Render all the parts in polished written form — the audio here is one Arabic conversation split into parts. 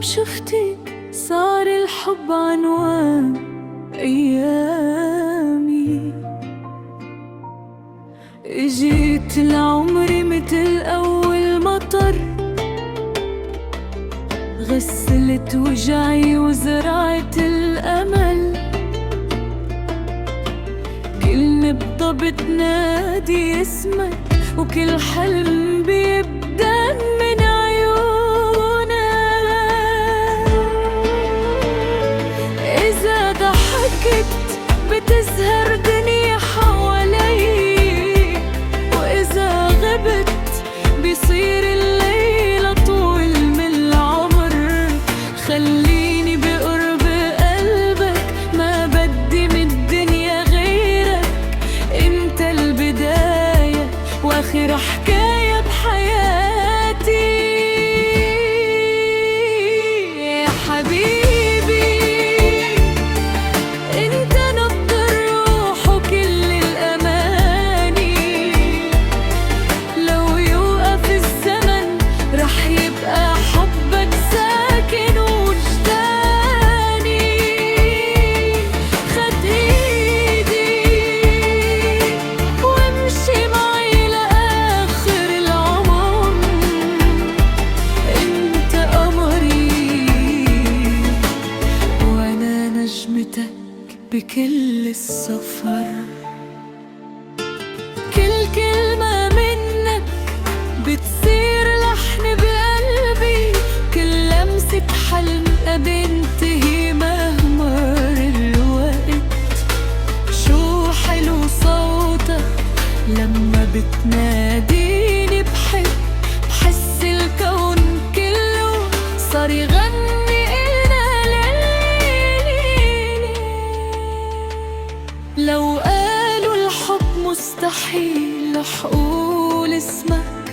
شفتك صار الحب عنوان أيامي. اجيت لعمري متل أول مطر، غسلت وجعي وزرعت الأمل. كل نبضة بتنادي اسمك، وكل حلم بيبدأ من عيونك. إذا ضحكت بتزهر دنيا حواليك، وإذا غبت بيصير الليل أطول من العمر. خليني بقرب قلبك، ما بدي من الدنيا غيرك. انت البداية واخر حكاية بحياتي يا حبيبي. انت نبض الروح وكل الاماني، لو يوقف الزمن رح يبقى حبك ساكن وجداني. خد ايدي وامشي معي لاخر العمر. انت قمري وانا نجمتك بكل السفر. كل كلمة منك بتصير لحن بقلبي، كل لمسة حلم بنتهي مهما مر الوقت. شو حلو صوتك لما بتناديني بحب، بحس الكون كله صار يغني إلنا ليلي. لو قالوا الحب مستحيل رح قول اسمك،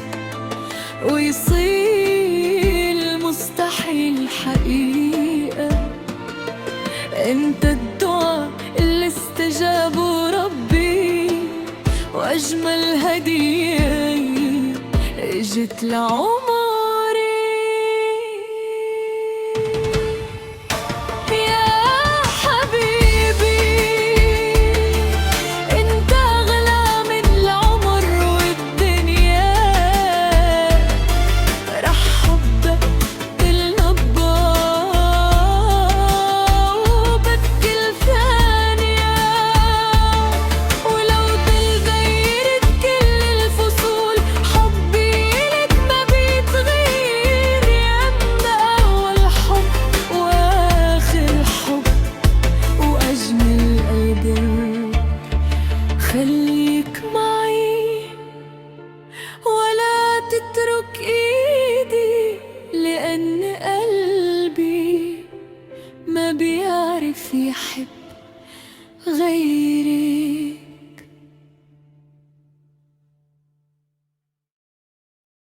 ويصير المستحيل حقيقة. انت الدعاء اللي استجابه ربي، واجمل هدية اجت لعمري. يا حبيبي انت اغلى من العمر والدنيا. رح حبك النبض وبكل ثانية، ولو تغيرت كل الفصول حبي لك ما بيتغير. يا أول حب وآخر حب وأجمل قلبك، خليك معي ولا تترك ايدي، لأن قلبي ما بيعرف يحب غيري.